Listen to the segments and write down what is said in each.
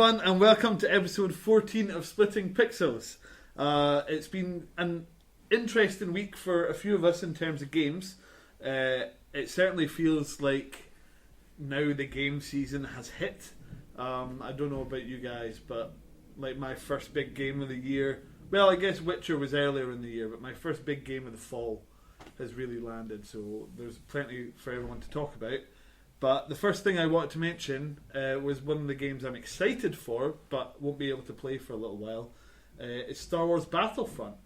everyone, and welcome to episode 14 of Splitting Pixels. It's been an interesting week for a few of us in terms of games. It certainly feels like now the game season has hit. I don't know about you guys, but like my first big game of the year, well, I guess Witcher was earlier in the year, but my first big game of the fall has really landed, so there's plenty for everyone to talk about. But the first thing I wanted to mention was one of the games I'm excited for, but won't be able to play for a little while. It's Star Wars Battlefront.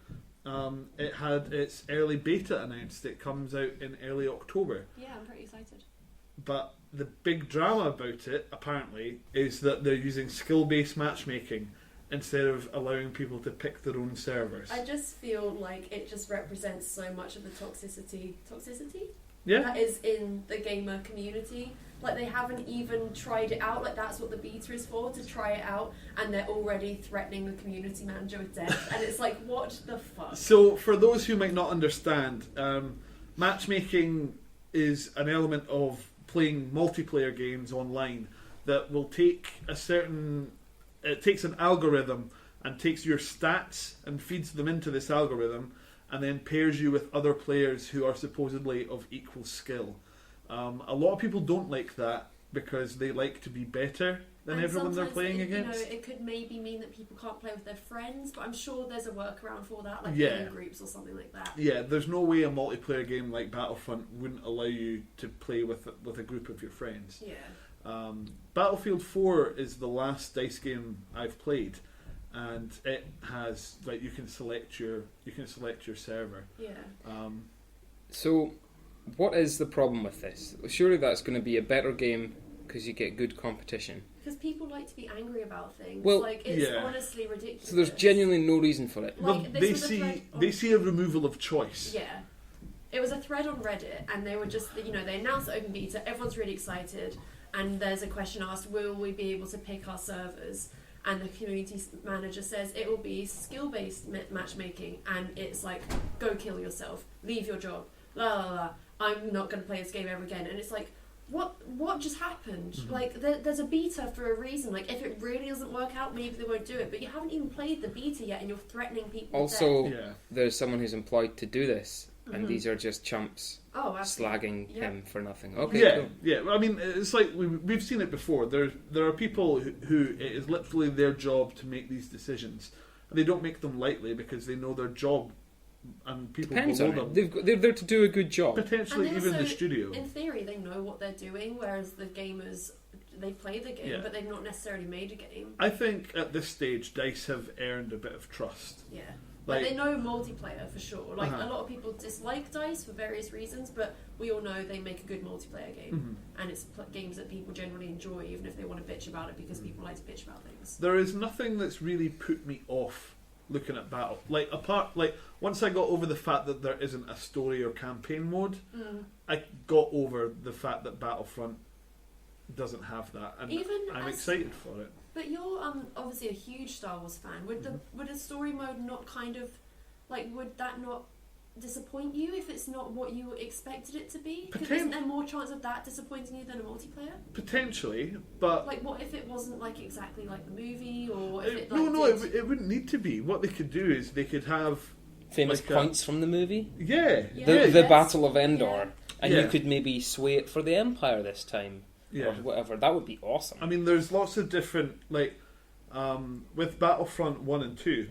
It had its early beta announced. It comes out in early October. Yeah, I'm pretty excited. But the big drama about it, apparently, is that they're using skill-based matchmaking instead of allowing people to pick their own servers. I just feel like it just represents so much of the toxicity Yeah. that is in the gamer community. Like, they haven't even tried it out. Like, that's what the beta is for, to try it out, and they're already threatening the community manager with death. And it's like, what the fuck? So, for those who might not understand, matchmaking is an element of playing multiplayer games online that will take it takes an algorithm and takes your stats and feeds them into this algorithm and then pairs you with other players who are supposedly of equal skill. A lot of people don't like that because they like to be better than and everyone they're playing against. You know, it could maybe mean that people can't play with their friends, but I'm sure there's a workaround for that, like in groups or something like that. Yeah, there's no way a multiplayer game like Battlefront wouldn't allow you to play with a group of your friends. Yeah. Battlefield 4 is the last DICE game I've played, and it has you can select your server. Yeah. So, what is the problem with this? Surely that's going to be a better game because you get good competition. Because people like to be angry about things. Well, it's honestly ridiculous. So there's genuinely no reason for it. Well, they see a removal of choice. Yeah. It was a thread on Reddit, and they were just, they announced the open beta, everyone's really excited, and there's a question asked, will we be able to pick our servers? And the community manager says it will be skill-based matchmaking, and it's like, go kill yourself, leave your job, la la la, I'm not going to play this game ever again. And it's like, what just happened? Mm-hmm. Like, there's a beta for a reason. Like, if it really doesn't work out, maybe they won't do it. But you haven't even played the beta yet, and you're threatening people Also, with death. there's someone who's employed to do this, and Mm-hmm. these are just chumps slagging him for nothing. Okay, yeah, cool. yeah. I mean, it's like we've seen it before. There are people who it is literally their job to make these decisions, and they don't make them lightly because they know their job and people Depends below on them. it. They're there to do a good job. Potentially, And even also, the studio. In theory, they know what they're doing, whereas the gamers, they play the game, but they've not necessarily made a game. I think at this stage, DICE have earned a bit of trust. Yeah. Like, they know multiplayer for sure. Like, a lot of people dislike DICE for various reasons, but we all know they make a good multiplayer game. Mm-hmm. And it's games that people generally enjoy, even if they want to bitch about it, because people like to bitch about things. There is nothing that's really put me off looking at Battle. Once I got over the fact that there isn't a story or campaign mode, I got over the fact that Battlefront doesn't have that, and I'm excited for it. But you're obviously a huge Star Wars fan. Would a story mode not kind of, would that not disappoint you if it's not what you expected it to be? Because isn't there more chance of that disappointing you than a multiplayer? Potentially, but what if it wasn't exactly like the movie, or if it it wouldn't need to be. What they could do is they could have famous points from the movie. The Battle of Endor, and Yeah. you could maybe sway it for the Empire this time. Or whatever. That would be awesome. I mean, there's lots of different with Battlefront 1 and 2.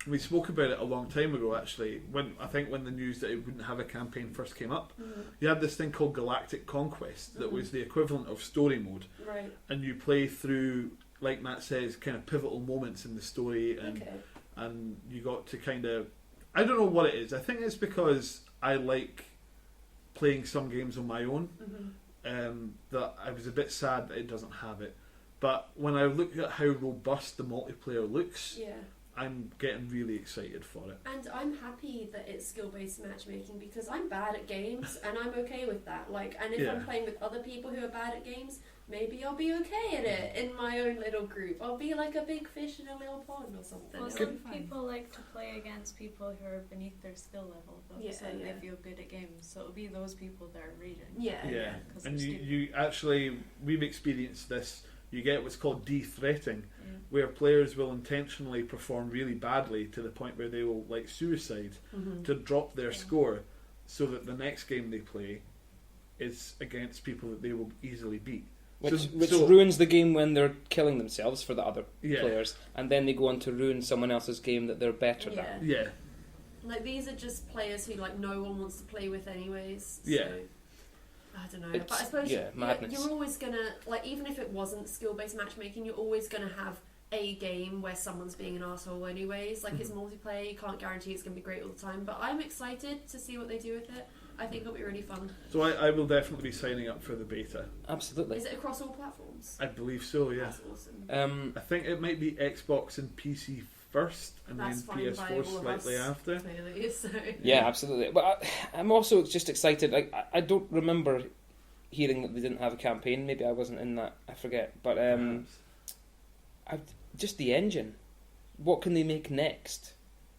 We spoke about it a long time ago, actually. When the news that it wouldn't have a campaign first came up, you had this thing called Galactic Conquest that was the equivalent of story mode, right? And you play through, like Matt says, kind of pivotal moments in the story, and you got to kind of, I don't know what it is. I think it's because I like playing some games on my own. That I was a bit sad that it doesn't have it. But when I look at how robust the multiplayer looks, I'm getting really excited for it. And I'm happy that it's skill-based matchmaking, because I'm bad at games and I'm okay with that. And if I'm playing with other people who are bad at games, maybe I'll be okay at it in my own little group. I'll be like a big fish in a little pond or something. Well, some people like to play against people who are beneath their skill level, though, so they feel good at games. So it'll be those people that are raging. And you actually, we've experienced this. you get what's called de-threating, where players will intentionally perform really badly to the point where they will like suicide to drop their score, so that the next game they play is against people that they will easily beat. Which ruins the game when they're killing themselves for the other players, and then they go on to ruin someone else's game that they're better than. Yeah. Like, these are just players who like no one wants to play with anyways. So, Yeah. I don't know. But I suppose madness. you're always gonna, like, even if it wasn't skill-based matchmaking, you're always gonna have a game where someone's being an arsehole anyways. Like, it's multiplayer, you can't guarantee it's gonna be great all the time. But I'm excited to see what they do with it. I think it'll be really fun. So I will definitely be signing up for the beta. Absolutely. Is it across all platforms? I believe so, yeah. That's awesome. I think it might be Xbox and PC first, and That's then fine by PS4 all of slightly us, after. Clearly, so. Yeah, absolutely. But I'm also just excited. Like, I don't remember hearing that they didn't have a campaign. Maybe I wasn't in that. I forget. But just the engine. What can they make next?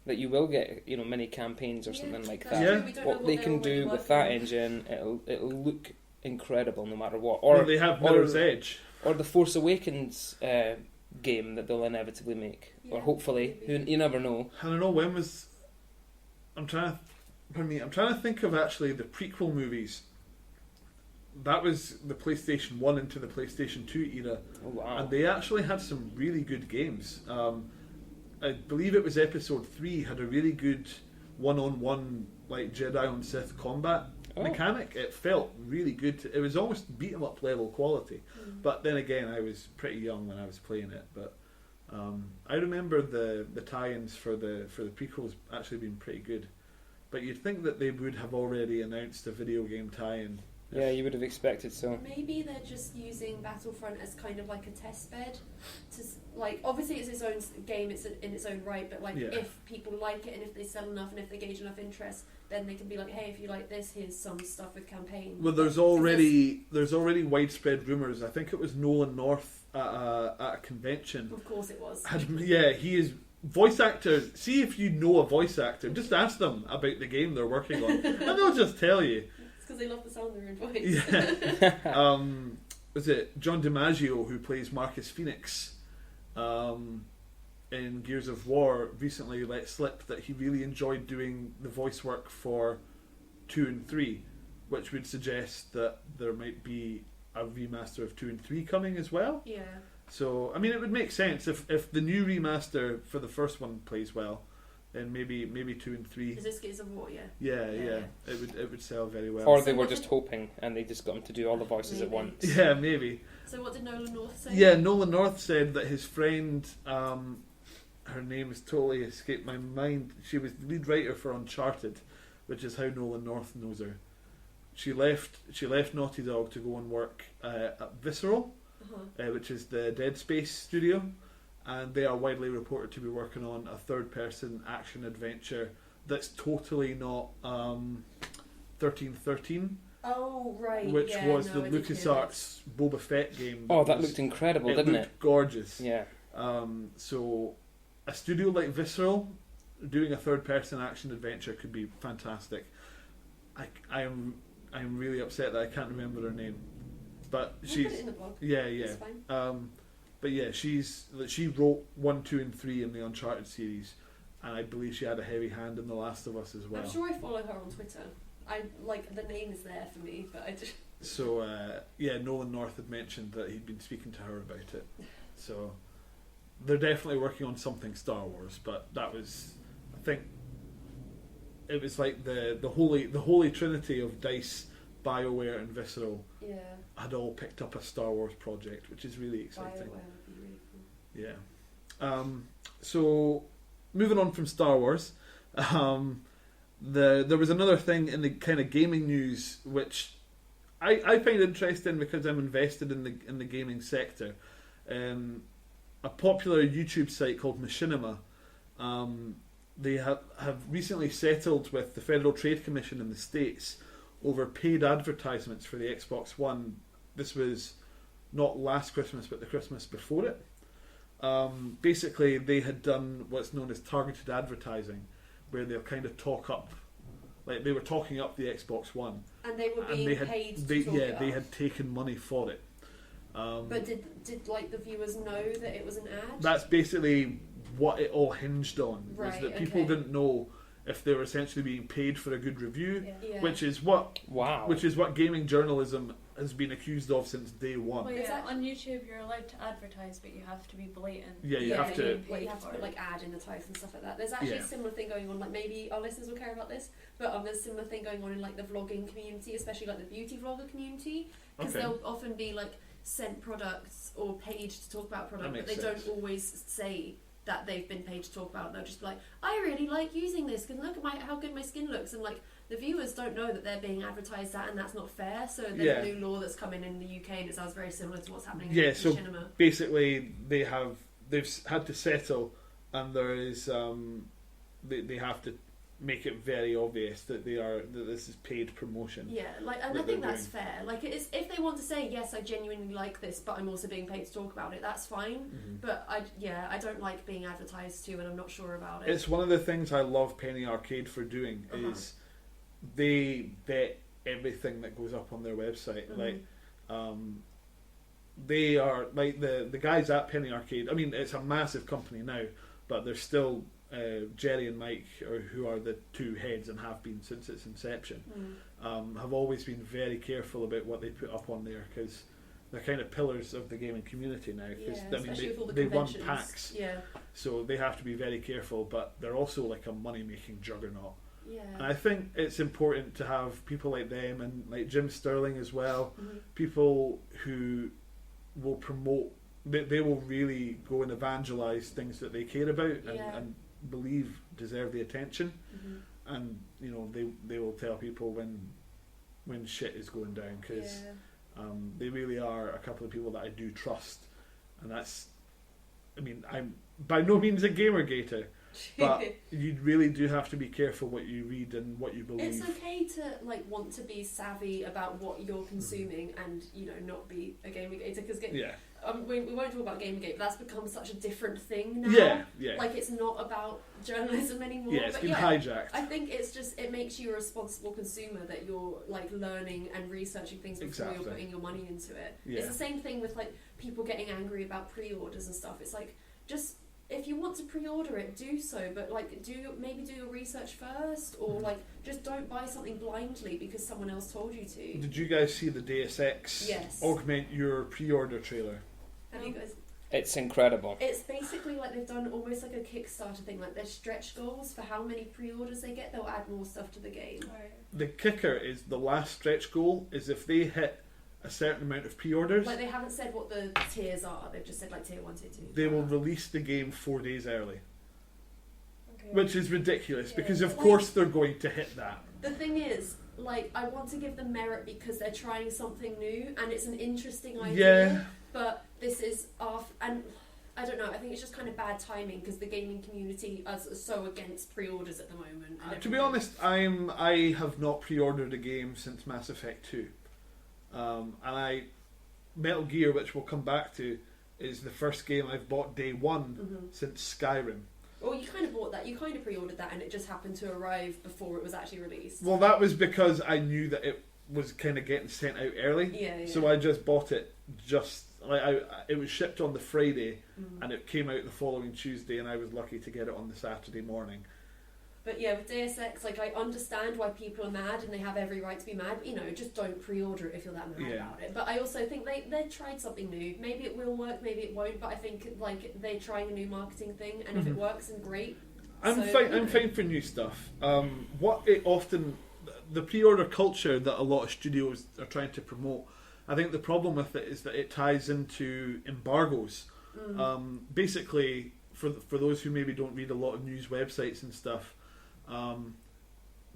That you will get, mini campaigns or something like that. Yeah. What they can do with that engine, it'll look incredible no matter what. Or they have Mirror's Edge. Or the Force Awakens game that they'll inevitably make, or hopefully. You never know. I don't know, when was... I'm trying to think of actually the prequel movies. That was the PlayStation 1 into the PlayStation 2 era. Oh, wow. And they actually had some really good games. I believe it was Episode 3 had a really good one-on-one like Jedi and Sith combat mechanic. It felt really good. It was almost beat-em-up level quality. But then again, I was pretty young when I was playing it. But I remember the tie-ins for the prequels actually being pretty good. But you'd think that they would have already announced a video game tie-in. Yeah, you would have expected so. Maybe they're just using Battlefront as kind of like a test bed. Like, obviously it's its own game, it's in its own right, but like if people like it and if they sell enough and if they gauge enough interest, then they can be like, hey, if you like this, here's some stuff with campaign. Well, there's already widespread rumours. I think it was Nolan North at a convention. Of course it was. He is voice actor. See if you know a voice actor. Just ask them about the game they're working on, and they'll just tell you. Because they love the sound of their own voice. Yeah. Was it John DiMaggio who plays Marcus Phoenix in Gears of War recently let slip that he really enjoyed doing the voice work for 2 and 3, which would suggest that there might be a remaster of 2 and 3 coming as well. Yeah. So, I mean, it would make sense if the new remaster for the first one plays well. Then maybe 2 and 3. Is this Gears of War? Yeah. It would sell very well. Or they were just hoping, and they just got him to do all the voices at once. Yeah, maybe. So what did Nolan North say? Yeah, Nolan North said that his friend, her name has totally escaped my mind. She was the lead writer for Uncharted, which is how Nolan North knows her. She left Naughty Dog to go and work at Visceral, which is the Dead Space studio. And they are widely reported to be working on a third-person action adventure that's totally not 1313. Oh, right. Which was the LucasArts Boba Fett game. That looked incredible, didn't it? It looked gorgeous. Yeah. So a studio like Visceral doing a third-person action adventure could be fantastic. I'm really upset that I can't remember her name, but she's put it in the blog. Yeah. It's fine. But yeah, she wrote 1, 2, and 3 in the Uncharted series, and I believe she had a heavy hand in The Last of Us as well. I'm sure I follow her on Twitter. The name is there for me, but I just... So Nolan North had mentioned that he'd been speaking to her about it. So they're definitely working on something Star Wars, but that was, I think, it was like the holy trinity of DICE, BioWare, and Visceral. Yeah. Had all picked up a Star Wars project, which is really exciting. BioWare would be really cool. Yeah. So moving on from Star Wars, there was another thing in the kind of gaming news which I find interesting because I'm invested in the gaming sector. A popular YouTube site called Machinima, they have recently settled with the Federal Trade Commission in the States over paid advertisements for the Xbox One. This was not last Christmas, but the Christmas before it. Basically, they had done what's known as targeted advertising, where they'll kind of talk up, like they were talking up the Xbox One, and they were being paid to talk it up. they had taken money for it. But did like the viewers know that it was an ad? That's basically what it all hinged on. Was Right, that people okay. didn't know if they were essentially being paid for a good review, Yeah. which is what Wow. gaming journalism has been accused of since day one. Well, Is that- on YouTube you're allowed to advertise, but you have to be blatant. Yeah, you have to. You have to put like ad in the title and stuff like that. There's actually Yeah. a similar thing going on. Like maybe our listeners will care about this, but there's a similar thing going on in like the vlogging community, especially like the beauty vlogger community, because Okay. they'll often be like sent products or paid to talk about a product, but makes they sense. don't always say that they've been paid to talk about it. They'll just be like, I really like using this because look at how good my skin looks, and like the viewers don't know that they're being advertised at, and that's not fair. So there's Yeah. a new law that's coming in the UK, and it sounds very similar to what's happening Yeah, in so cinema. basically they've had to settle, and there is they have to make it very obvious that this is paid promotion. Yeah, like, and that I think they're that's fair. Like, it's, if they want to say yes, I genuinely like this, but I'm also being paid to talk about it, that's fine. Mm-hmm. But I don't like being advertised to, and I'm not sure about it. It's one of the things I love Penny Arcade for doing is they vet everything that goes up on their website. Like, they are like the guys at Penny Arcade. I mean, it's a massive company now, but they're still Jerry and Mike, who are the two heads and have been since its inception, have always been very careful about what they put up on there because they're kind of pillars of the gaming community now. Because especially with all the they run conventions. PAX, Yeah, so they have to be very careful. But they're also like a money-making juggernaut. yeah. And I think it's important to have people like them and like Jim Sterling as well, Mm-hmm. people who will promote, they will really go and evangelise things that they care about and believe deserve the attention. And you know, they will tell people when shit is going down, because they really are a couple of people that I do trust. And that's, I mean, I'm by no means a gamer-gator, but you really do have to be careful what you read and what you believe. It's okay to like want to be savvy about what you're consuming and, you know, not be a gamer-gator, because we won't talk about Gamergate, but that's become such a different thing now. Yeah. Like, it's not about journalism anymore. Yeah, it's but been hijacked. I think it's just, it makes you a responsible consumer that you're like learning and researching things before you're putting your money into it. Yeah. It's the same thing with like people getting angry about pre-orders and stuff. It's like, just if you want to pre-order it, do so, but like do your research first, or like just don't buy something blindly because someone else told you to. Did you guys see the Deus Ex augment your pre-order trailer? Have you guys? It's incredible. It's basically like they've done almost like a Kickstarter thing, like there's stretch goals for how many pre-orders they get, they'll add more stuff to the game. Right. The kicker is the last stretch goal is if they hit a certain amount of pre-orders, Like, they haven't said what the tiers are, they've just said like tier 1, tier 2. they will release the game 4 days early, Okay. which is ridiculous because of Like- course they're going to hit that. The thing is, like, I want to give them merit because they're trying something new and it's an interesting idea, but this is off, and I don't know, I think it's just kind of bad timing because the gaming community is so against pre-orders at the moment. And To be honest, I have not pre-ordered a game since Mass Effect 2, and Metal Gear, which we'll come back to, is the first game I've bought day one since Skyrim. Well, you kind of bought that, you kind of pre-ordered that, and it just happened to arrive before it was actually released. Well, that was because I knew that it was kind of getting sent out early, so I just bought it. It was shipped on the Friday, and it came out the following Tuesday, and I was lucky to get it on the Saturday morning. But yeah, with Deus Ex, like, I understand why people are mad, and they have every right to be mad, but, you know, just don't pre-order it if you're that mad about it. But I also think they tried something new. Maybe it will work, maybe it won't, but I think, like, they're trying a new marketing thing, and if it works, then great. I'm fine for new stuff. The pre-order culture that a lot of studios are trying to promote, I think the problem with it is that it ties into embargoes. Basically, for those who maybe don't read a lot of news websites and stuff,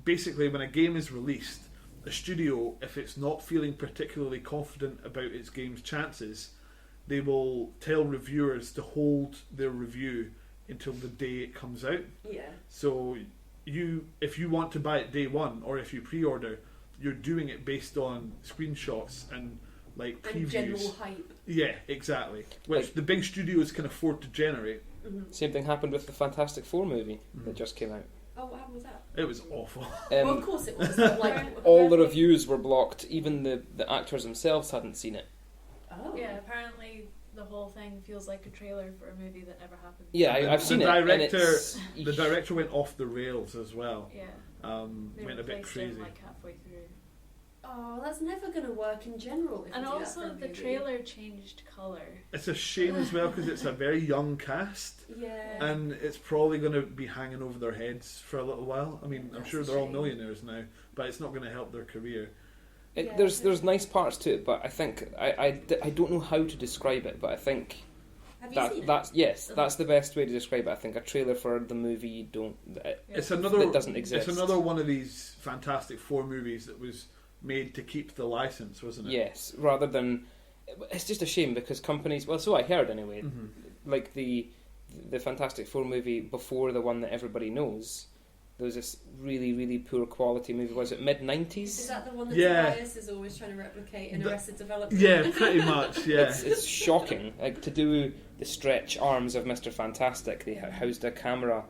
basically when a game is released, a studio, if it's not feeling particularly confident about its game's chances, they will tell reviewers to hold their review until the day it comes out. Yeah. So if you want to buy it day one, or if you pre-order, you're doing it based on screenshots and like previews. And general hype. Yeah, exactly. Which the big studios can afford to generate. Same thing happened with the Fantastic Four movie that just came out. Oh, what happened with that? It was awful. Well, of course it was. But like, All the reviews were blocked. Even the actors themselves hadn't seen it. Oh. Yeah, apparently the whole thing feels like a trailer for a movie that never happened. Yeah, I've seen the it. Director, And the director went off the rails as well. Yeah. Went a bit replaced him, crazy. like halfway through. Oh, that's never going to work in general. If And you do that also for a the movie. trailer changed colour. It's a shame as well because it's a very young cast. Yeah. And it's probably going to be hanging over their heads for a little while. I mean, I'm That's sure a they're all shame. millionaires now, but it's not going to help their career. Yeah. there's nice parts to it, but I think I don't know how to describe it. But I think Have you seen it? that's the best way to describe it. I think a trailer for the movie you don't. It's another. That doesn't exist. It's another one of these Fantastic Four movies that was made to keep the license, wasn't it? Yes, rather than it's just a shame because companies. Well, so I heard anyway. Mm-hmm. Like the Fantastic Four movie before the one that everybody knows. There was this really, really poor quality movie. Was it mid-90s? Is that the one that Yeah. Tobias is always trying to replicate in Arrested Development? Yeah, pretty much. Yeah. It's shocking. Like to do the stretch arms of Mr. Fantastic, they housed a camera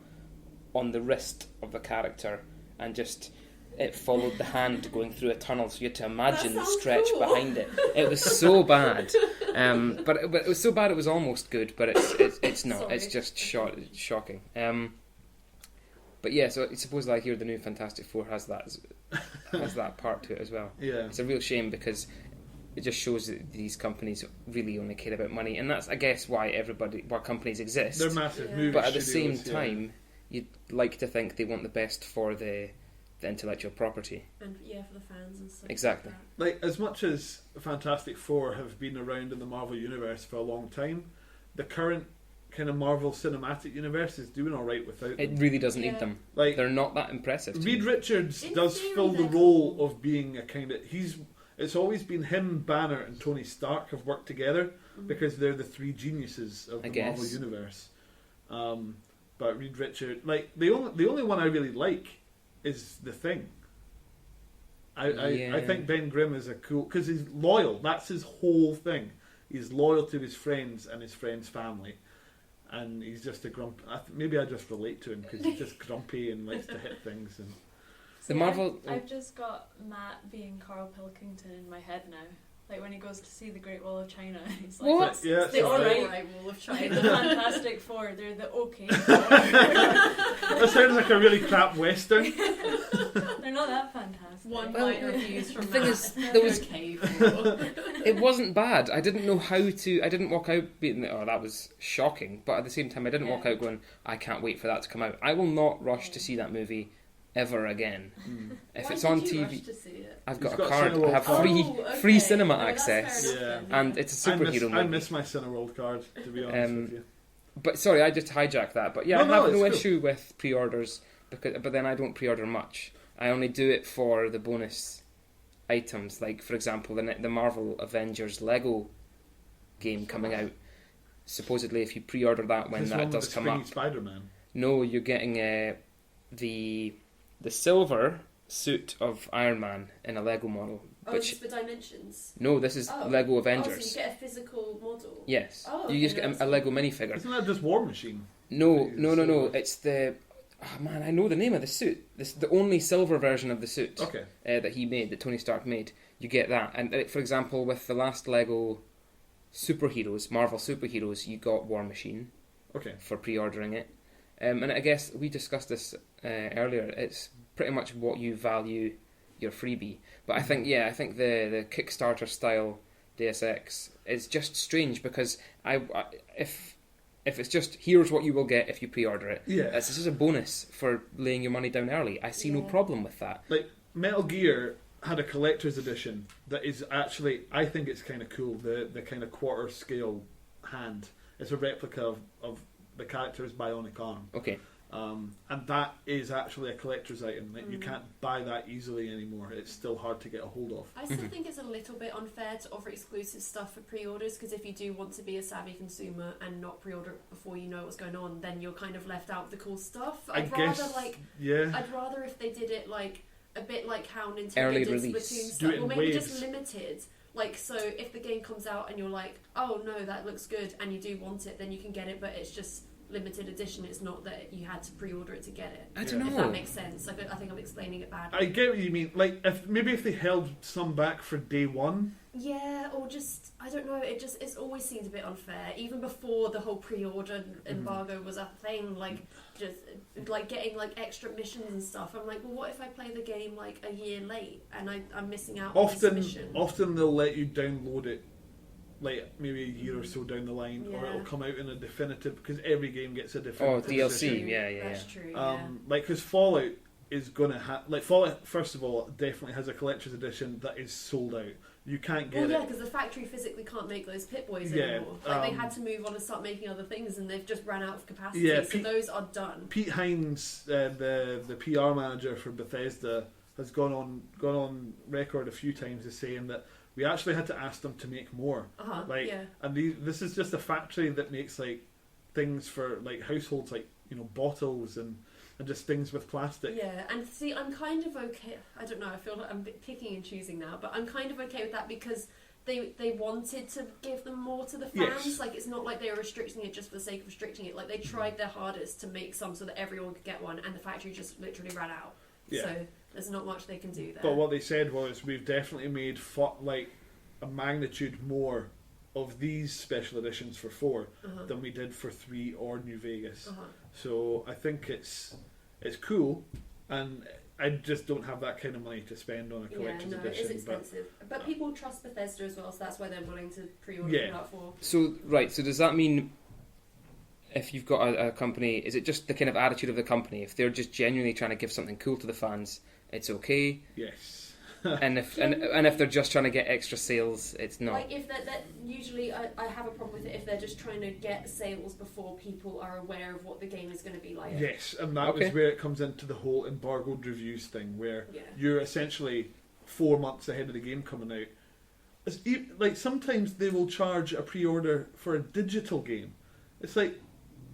on the wrist of the character and just it followed the hand going through a tunnel, so you had to imagine the sounds stretch cool. behind it. It was so bad, but it was so bad it was almost good. But it's not. Sorry. It's just shocking. But yeah, so I suppose I hear the new Fantastic Four has that part to it as well. Yeah. It's a real shame because it just shows that these companies really only care about money, and that's I guess why companies exist. They're massive Yeah. movie But at the same studios, time, you'd like to think they want the best for the intellectual property. And for the fans and stuff. Exactly. Like Like, as much as Fantastic Four have been around in the Marvel Universe for a long time, the current kind of Marvel Cinematic Universe is doing alright without It them. really doesn't Yeah. need them. Like, They're not that impressive. to Reed me. Richards In does theory, fill the they're role cool. of being a kind of... It's always been him, Banner, and Tony Stark have worked together because they're the three geniuses of I the Marvel guess. Universe. But Reed Richards... Like, the only one I really like is The Thing. I Yeah. think Ben Grimm is a cool... Because he's loyal. That's his whole thing. He's loyal to his friends and his friends' family. And he's just a grump. Maybe I just relate to him because he's just grumpy and likes to hit things. And The Marvel- I've just got Matt being Carl Pilkington in my head now. Like when he goes to see the Great Wall of China, he's like, What? "It's Yeah, the it's alright, Alright Wall of like China. the Fantastic Four. They're the okay. Four. that sounds like a really crap western. They're not that fantastic. One Well, line reviews from the thing Matt. is, there was- Okay, cool. It wasn't bad. I didn't know how to. I didn't walk out being, oh, that was shocking. But at the same time, I didn't walk Yeah. out going, I can't wait for that to come out. I will not rush to see that movie ever again. If Why it's did on you TV, rush to see it? I've He's got a got card. I Cineworld have card. free cinema No, that's access, fair enough Yeah. then, and it's a superhero movie. I miss my Cineworld card, to be honest with you. But sorry, I just hijacked that. But yeah, No, I no, have it's no cool. issue with pre-orders but then I don't pre-order much. I only do it for the bonus items, like for example the Marvel Avengers Lego game coming out. Supposedly, if you pre-order that when This that one with does the come springy up, Spider-Man. no, you're getting the silver suit of Iron Man in a Lego model. Oh, Which it's for Dimensions. no, this is Oh. Lego Oh, Avengers. so you get a physical model. Yes, Oh, you okay, just get that's a Lego minifigure. Isn't that just War Machine? No, It's no. silver. It's the... Oh man, I know the name of the suit. This the only silver version of the suit Okay. that he made, that Tony Stark made. You get that. And for example, with the last Lego superheroes, Marvel superheroes, you got War Machine Okay. for pre-ordering it. And I guess we discussed this earlier. It's pretty much what you value your freebie. But I think the Kickstarter style Deus Ex is just strange because if it's just here's what you will get if you pre-order it. Yeah. This is a bonus for laying your money down early. I see no Yeah. problem with that. Like, Metal Gear had a collector's edition that is actually, I think it's kind of cool, the kind of quarter scale hand. It's a replica of the character's bionic arm. Okay. And that is actually a collector's item. Like, you can't buy that easily anymore. It's still hard to get a hold of. I still think it's a little bit unfair to offer exclusive stuff for pre-orders, because if you do want to be a savvy consumer and not pre-order it before you know what's going on, then you're kind of left out of the cool stuff. I guess, yeah. I'd rather if they did it like a bit like how Nintendo Early did release. Splatoon Do stuff, it in or maybe waves. just limited. Like, so if the game comes out and you're like, oh no, that looks good, and you do want it, then you can get it, but it's just limited edition. It's not that you had to pre-order it to get it. I don't If know. that makes sense. Like, I think I'm explaining it badly. I get what you mean. Like, if they held some back for day one. Yeah, or just, I don't know, it's always seemed a bit unfair. Even before the whole pre-order embargo was a thing, like, just, like, getting, like, extra missions and stuff. I'm like, well, what if I play the game, like, a year late, and I'm missing out on this mission? Often they'll let you download it, like, maybe a year or so down the line, or it'll come out in a definitive, because every game gets a definitive DLC, edition. yeah. That's true, yeah. Like, because Fallout is going to have... Like, Fallout, first of all, definitely has a collector's edition that is sold out. You can't get it. Because the factory physically can't make those Pip-Boys anymore. Like, they had to move on and start making other things, and they've just ran out of capacity, so those are done. Pete Hines, the PR manager for Bethesda, has gone on record a few times as saying that we actually had to ask them to make more. And this is just a factory that makes, like, things for, like, households, like, you know, bottles and just things with plastic. Yeah, and see, I'm kind of okay. I don't know, I feel like I'm picking and choosing now, but I'm kind of okay with that because they wanted to give them more to the fans. Yes. Like, it's not like they were restricting it just for the sake of restricting it. Like, they tried their hardest to make some so that everyone could get one, and the factory just literally ran out. Yeah. So there's not much they can do there. But what they said was, we've definitely made like a magnitude more of these special editions for 4 than we did for 3 or New Vegas. So I think it's cool, and I just don't have that kind of money to spend on a collector's edition. It is expensive. But people trust Bethesda as well, so that's why they're willing to pre-order Fallout 4. So does that mean if you've got a company, is it just the kind of attitude of the company? If they're just genuinely trying to give something cool to the fans, it's okay? Yes. and if they're just trying to get extra sales, it's not. Like, if that usually I have a problem with it if they're just trying to get sales before people are aware of what the game is going to be like. Yes, and that was where it comes into the whole embargoed reviews thing, where you're essentially 4 months ahead of the game coming out. Like, sometimes they will charge a pre-order for a digital game. It's like,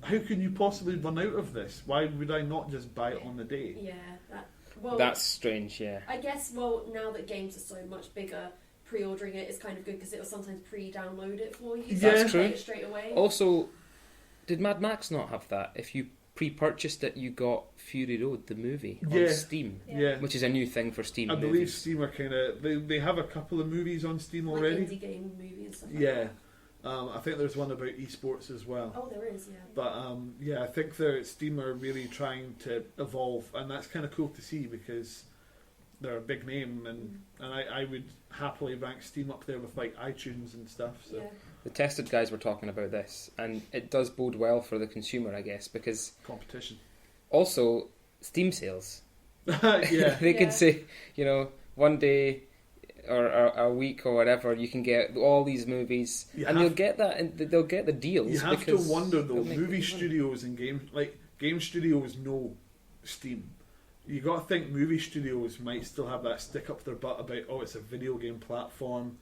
how can you possibly run out of this? Why would I not just buy it on the day? Yeah, that's strange, yeah. I guess, now that games are so much bigger, pre-ordering it is kind of good because it will sometimes pre-download it for you. So that's true. It straight away. Also, did Mad Max not have that? If you pre-purchased it, you got Fury Road, the movie, on Steam. Yeah. Which is a new thing for Steam. I believe Steam are kind of... They have a couple of movies on Steam already. Like indie game movie and stuff like that. I think there's one about esports as well. Oh, there is, yeah. But I think Steam are really trying to evolve, and that's kind of cool to see because they're a big name, and I would happily rank Steam up there with, like, iTunes and stuff. So. Yeah. The Tested guys were talking about this, and it does bode well for the consumer, I guess, because competition. Also, Steam sales. They could say, one day or a week or whatever, you can get all these movies, and you'll get that, and they'll get the deals. You have to wonder though, movie studios and game studios know Steam. You got to think movie studios might still have that stick up their butt about, it's a video game platform.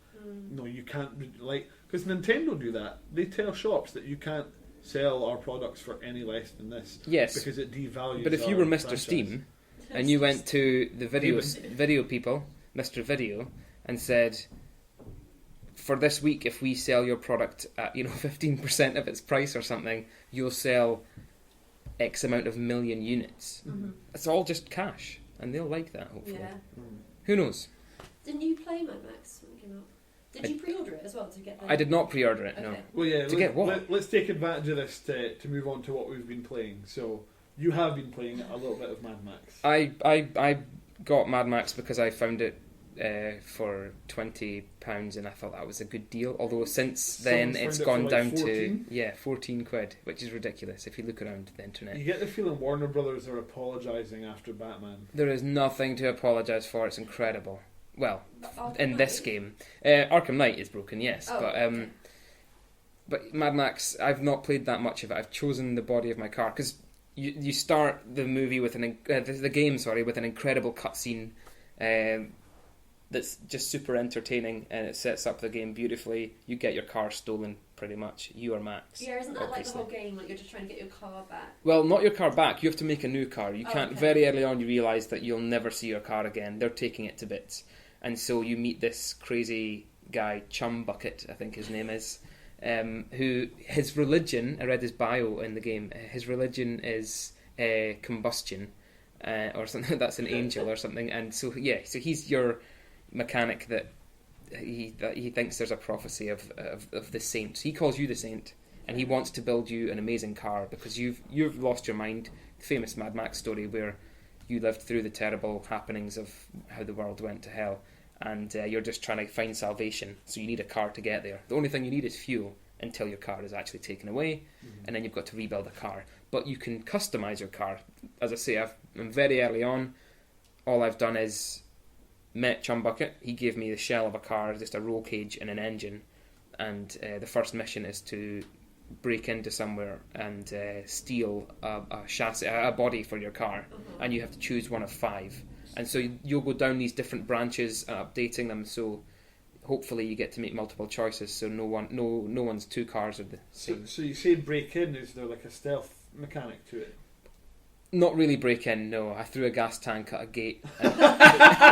No, you can't, because Nintendo do that. They tell shops that you can't sell our products for any less than this. Yes, because it devalues. But if you were Mr. Steam and you went to the video people, Mr. Video, and said, for this week, if we sell your product at 15% of its price or something, you'll sell X amount of million units. It's all just cash, and they'll like that, hopefully. Who knows? Didn't you play Mad Max when it came out? Did you pre-order it as well to get that? I did not pre-order it, no. Well, yeah. Get what? Let's take advantage of this to move on to what we've been playing. So, you have been playing a little bit of Mad Max. I got Mad Max because I found it for £20, and I thought that was a good deal. Although since then it's gone down 14? to 14 quid, which is ridiculous if you look around the internet. You get the feeling Warner Brothers are apologising after Batman. There is nothing to apologise for. It's incredible. Well, in this game, Arkham Knight is broken, yes, but Mad Max, I've not played that much of it. I've chosen the body of my car because you start the movie with the game with an incredible cutscene. That's just super entertaining, and it sets up the game beautifully. You get your car stolen, pretty much. You are Max. Yeah, isn't that obviously. like the whole game? Like, you're just trying to get your car back? Well, not your car back. You have to make a new car. You can't. Okay. Very early on, you realise that you'll never see your car again. They're taking it to bits. And so you meet this crazy guy, Chum Bucket, I think his name is, who his religion, I read his bio in the game, his religion is combustion, or something. That's an angel or something. And so he's your mechanic that he thinks there's a prophecy of the saint. He calls you the saint, and he wants to build you an amazing car because you've lost your mind. The famous Mad Max story where you lived through the terrible happenings of how the world went to hell, and you're just trying to find salvation, so you need a car to get there. The only thing you need is fuel until your car is actually taken away, and then you've got to rebuild a car. But you can customise your car. As I say, I'm very early on. All I've done is met Chumbucket. He gave me the shell of a car, just a roll cage and an engine, and the first mission is to break into somewhere and steal a chassis, a body for your car, and you have to choose one of 5. And so you'll go down these different branches, updating them. So hopefully you get to make multiple choices. So no one's 2 cars are the same. So you say break in? Is there like a stealth mechanic to it? Not really break in. No, I threw a gas tank at a gate.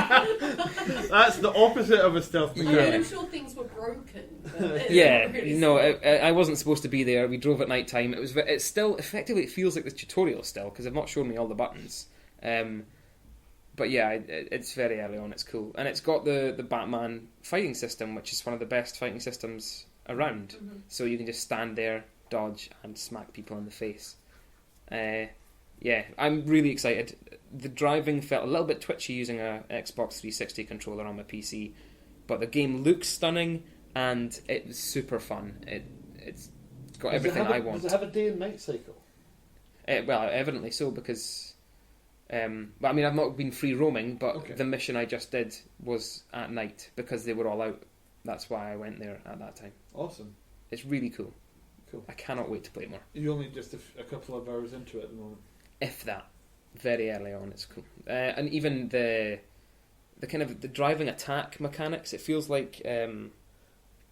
That's the opposite of a stealth mechanic. I'm sure things were broken. But Yeah, really no, I wasn't supposed to be there. We drove at night time. It's still effectively it feels like the tutorial still because they've not shown me all the buttons. But yeah, it's very early on. It's cool, and it's got the Batman fighting system, which is one of the best fighting systems around. So you can just stand there, dodge, and smack people in the face. Yeah, I'm really excited. The driving felt a little bit twitchy using a Xbox 360 controller on my PC, but the game looks stunning and it was super fun. It's got everything I want. Does it have a day and night cycle? Well, evidently so because, well, I mean, I've not been free roaming, but Okay. the mission I just did was at night because they were all out. That's why I went there at that time. Awesome. It's really cool. Cool. I cannot wait to play more. You're only just a couple of hours into it at the moment. If that, very early on, it's cool. And even the kind of the driving attack mechanics, it feels like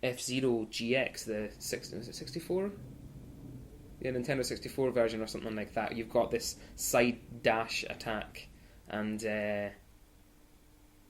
F-Zero GX, the 64? Yeah, Nintendo 64 version or something like that. You've got this side dash attack and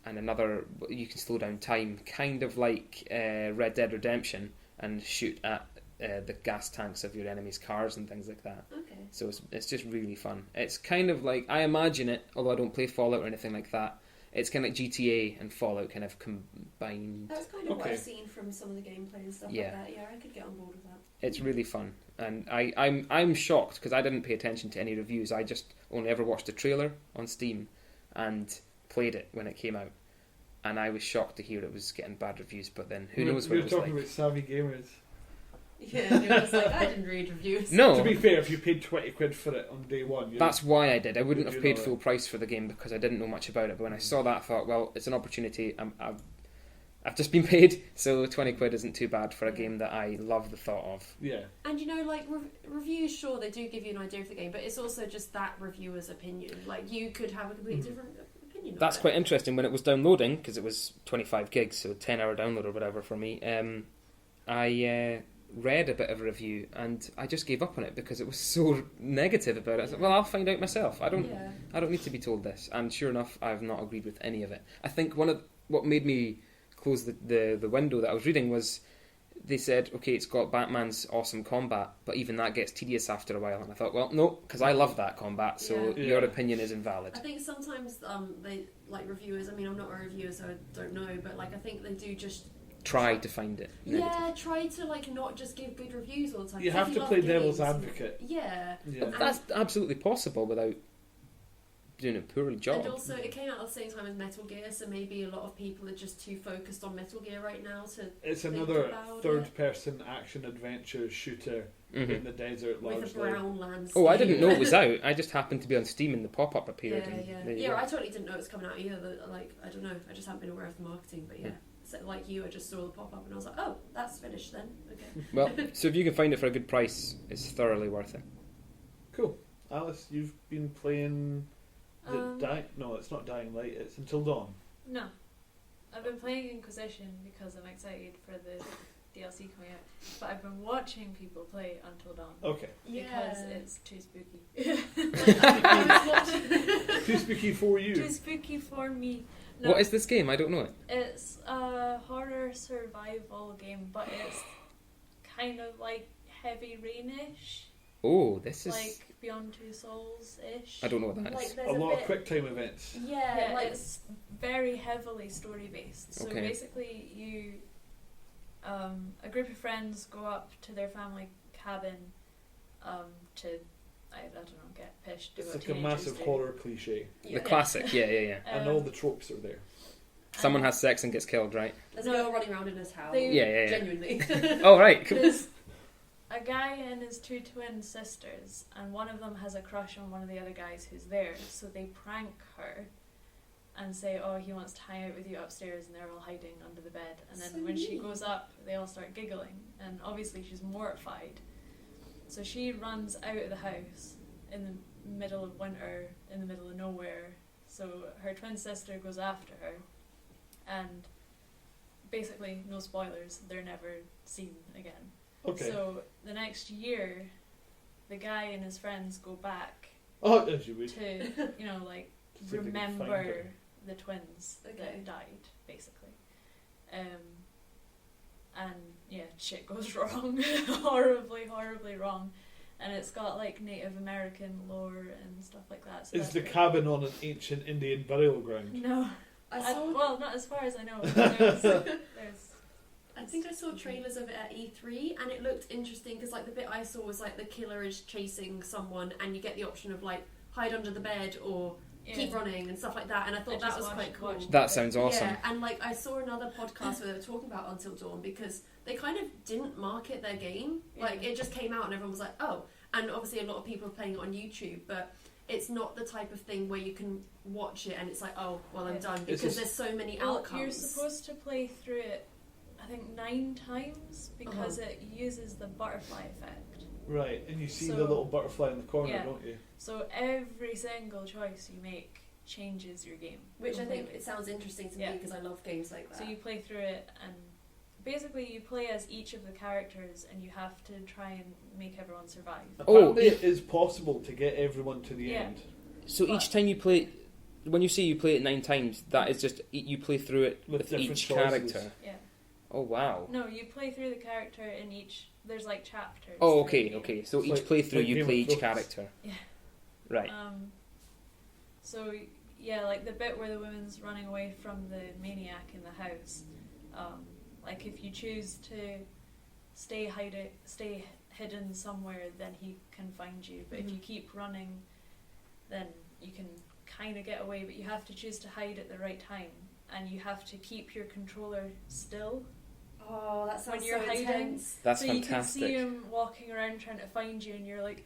another, you can slow down time, kind of like Red Dead Redemption, and shoot at the gas tanks of your enemies' cars and things like that. Okay. So it's just really fun. It's kind of like, I imagine it, although I don't play Fallout or anything like that, it's kind of like GTA and Fallout kind of combined. That's kind of what Okay. I've seen from some of the gameplay and stuff Yeah. like that. Yeah, I could get on board with that. It's really fun. And I'm shocked because I didn't pay attention to any reviews. I just only ever watched the trailer on Steam and played it when it came out. And I was shocked to hear it was getting bad reviews, but then who knows what We're it was talking like. about savvy gamers. Yeah, and it was like, I didn't read reviews. No, To be fair, if you paid 20 quid for it on day one, that's why I did. I wouldn't Would have you paid know full it? price for the game because I didn't know much about it. But when I saw that, I thought, well, it's an opportunity. I've just been paid, so 20 quid isn't too bad for a game that I love the thought of. Yeah. And you know, like reviews, sure, they do give you an idea of the game, but it's also just that reviewer's opinion. Like you could have a completely different opinion. That's of quite it. interesting. When it was downloading, because it was 25 gigs, so 10-hour download or whatever for me, I read a bit of a review and I just gave up on it because it was so negative about it. I said, well, I'll find out myself. I don't need to be told this. And sure enough, I've not agreed with any of it. I think what made me close the window that I was reading was they said, okay, it's got Batman's awesome combat, but even that gets tedious after a while. And I thought, well, no, because I love that combat, so Yeah. your Yeah. opinion is invalid. I think sometimes they like reviewers. I mean, I'm not a reviewer, so I don't know, but like I think they do just Try to find it. try to like not just give good reviews all the time. You 'Cause have if to love play devil's games- advocate. Yeah. Yeah. That's absolutely possible without doing a poorly job. And also, it came out at the same time as Metal Gear, so maybe a lot of people are just too focused on Metal Gear right now to It's think another about third-person action adventure shooter Mhm. in the desert, with a largely. brown landscape. Oh, I didn't know it was out. I just happened to be on Steam and the pop-up appeared. and Yeah. there you Yeah, go. I totally didn't know it was coming out either. Like, I don't know. I just haven't been aware of the marketing, but yeah. Yeah. So, like you, I just saw the pop up and I was like, oh, that's finished then. Okay. Well, so if you can find it for a good price, it's thoroughly worth it. Cool. Alice, you've been playing... Is Um, it No, it's not Dying Light. It's Until Dawn. No. I've been playing Inquisition because I'm excited for the DLC coming out. But I've been watching people play Until Dawn. Okay. Because it's too spooky. Too spooky for you. Too spooky for me. No, What is this game? I don't know it. it's a horror survival game, but it's kind of like Heavy Rain-ish, Oh, this is. like Beyond Two Souls-ish. I don't know what that is. Like A there's lot bit, of quick time events. Yeah, Yeah, like it's very heavily story-based. So Okay. basically you, a group of friends go up to their family cabin to, I don't know, get pissed, do It's what like a teenagers massive do. horror cliche. yeah. The classic, yeah. And all the tropes are there. Someone has sex and gets killed, right? There's a girl running around in his house. They- Yeah. Genuinely. Oh, right, cool. There's a guy and his two twin sisters, and one of them has a crush on one of the other guys who's there, so they prank her and say, oh, he wants to hang out with you upstairs, and they're all hiding under the bed. And then So when she neat. goes up, they all start giggling, and obviously she's mortified. So she runs out of the house in the middle of winter, in the middle of nowhere. So her twin sister goes after her, and basically, no spoilers, they're never seen again. Okay. So the next year, the guy and his friends go back Oh, as you would. to, like, To see if they can find remember her. the twins Okay. that died, basically. And yeah, shit goes wrong, horribly wrong. And it's got like Native American lore and stuff like that. So Is that's the pretty- cabin on an ancient Indian burial ground? No. I saw. Well, not as far as I know. There's I think I saw trailers of it at E3, and it looked interesting because like the bit I saw was like the killer is chasing someone, and you get the option of like hide under the bed or keep running and stuff like that. And I thought I that just was watched- quite cool. watched That sounds awesome. Yeah, and like I saw another podcast where they were talking about Until Dawn because they kind of didn't market their game. Like Yeah. it just came out and everyone was like, oh. And obviously a lot of people are playing it on YouTube, but it's not the type of thing where you can watch it and it's like, oh, well, I'm Yeah. done It's because just- there's so many Well, outcomes. you're supposed to play through it, I think 9 times because it uses the butterfly effect. Right, and you see So- the little butterfly in the corner, Yeah. don't you? So every single choice you make changes your game. Which I think completely. it sounds interesting to Yeah. me because I love games like that. So you play through it, and basically you play as each of the characters, and you have to try and make everyone survive. Oh, Apparently it is possible to get everyone to the Yeah. end. So each time you play, when you say you play it 9 times, that is just you play through it With with different each choices. character. Yeah. Oh wow. No, you play through the character in each. There's like chapters. Oh that okay, you- okay. So It's each like- playthrough like you Game play of each Thrones. character. Yeah. Right. So yeah, like the bit where the woman's running away from the maniac in the house. Like if you choose to stay hidden somewhere, then he can find you. But if you keep running, then you can kind of get away. But you have to choose to hide at the right time, and you have to keep your controller still. Oh, that sounds When you're so hiding. intense. That's so fantastic. you can see him walking around trying to find you, and you're like,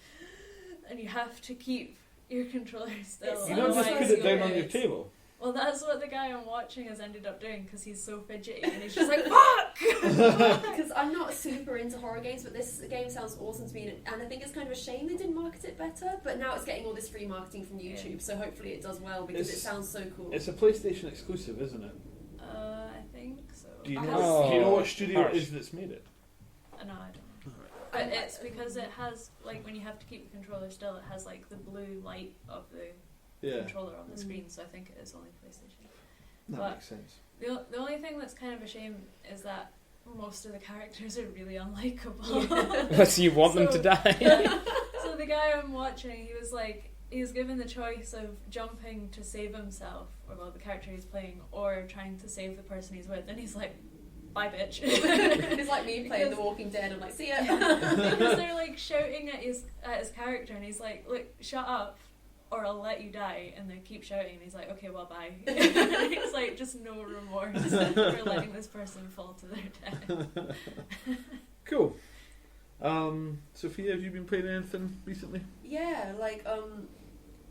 and you have to keep your controller still. It's You don't just Otherwise put it down you'll on your lose. table. Well, that's what the guy I'm watching has ended up doing because he's so fidgety, and he's just like, fuck! Because I'm not super into horror games, but this game sounds awesome to me, and I think it's kind of a shame they didn't market it better. But now it's getting all this free marketing from YouTube, so hopefully it does well because it It's- sounds so cool. It's a PlayStation exclusive, isn't it? I think so. Do you I know? haven't Do you know seen what it. studio it Harsh. is that's made it? No, I don't know. But it's because it has, like, when you have to keep the controller still, it has, like, the blue light of the Yeah, controller on the Mm. screen, so I think it is only PlayStation. that but- makes sense. The only thing that's kind of a shame is that most of the characters are really unlikable. So you want them to So- die? So the guy I'm watching, he was given the choice of jumping to save himself, or well, the character he's playing, or trying to save the person he's with, and he's like, bye bitch. It's like me playing The Walking Dead. I'm like, see ya. Because they're like shouting at his character, and he's like, look, shut up, or I'll let you die, and they keep shouting, and he's like, okay, well, bye. And it's like, just no remorse for letting this person fall to their death. Cool. Sophia, have you been playing anything recently? Yeah, like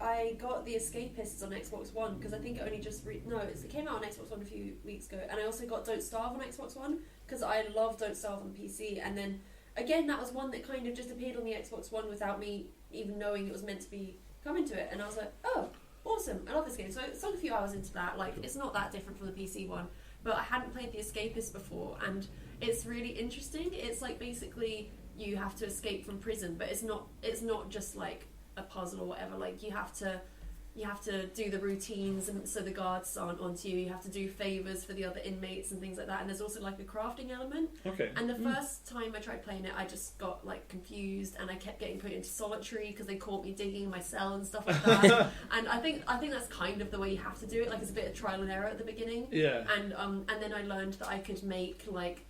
I got The Escapists on Xbox One because I think it only just it came out on Xbox One a few weeks ago, and I also got Don't Starve on Xbox One because I love Don't Starve on PC, and then again that was one that kind of just appeared on the Xbox One without me even knowing it was meant to be coming to it, and I was like, oh, awesome, I love this game. So I sunk a few hours into that. Like it's not that different from the PC one, but I hadn't played The Escapists before, and it's really interesting. It's like basically you have to escape from prison, but it's not just like a puzzle or whatever. Like you have to you have to do the routines, and so the guards aren't onto you. You have to do favours for the other inmates and things like that. And there's also like a crafting element. Okay. And the first time I tried playing it, I just got like confused, and I kept getting put into solitary because they caught me digging in my cell and stuff like that. And I think that's kind of the way you have to do it. Like it's a bit of trial and error at the beginning. Yeah. And then I learned that I could make like.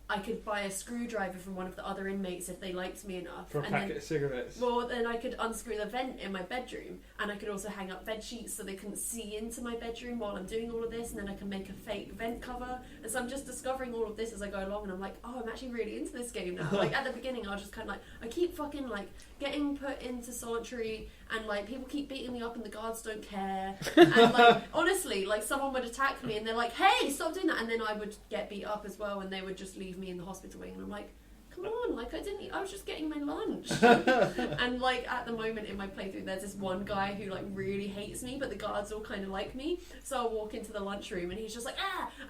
I could buy a screwdriver from one of the other inmates if they liked me enough. For a packet of cigarettes. Well, then I could unscrew the vent in my bedroom, and I could also hang up bed sheets so they couldn't see into my bedroom while I'm doing all of this, and then I can make a fake vent cover. And so I'm just discovering all of this as I go along, and I'm like, oh, I'm actually really into this game now. Like at the beginning, I was just kind of like, I keep fucking like getting put into solitary, and like people keep beating me up, and the guards don't care. And like honestly, like someone would attack me, and they're like, hey, stop doing that, and then I would get beat up as well, and they would just leave me in the hospital wing, and I'm like, come on, like I was just getting my lunch. And like at the moment in my playthrough, there's this one guy who like really hates me, but the guards all kind of like me. So I'll walk into the lunchroom and he's just like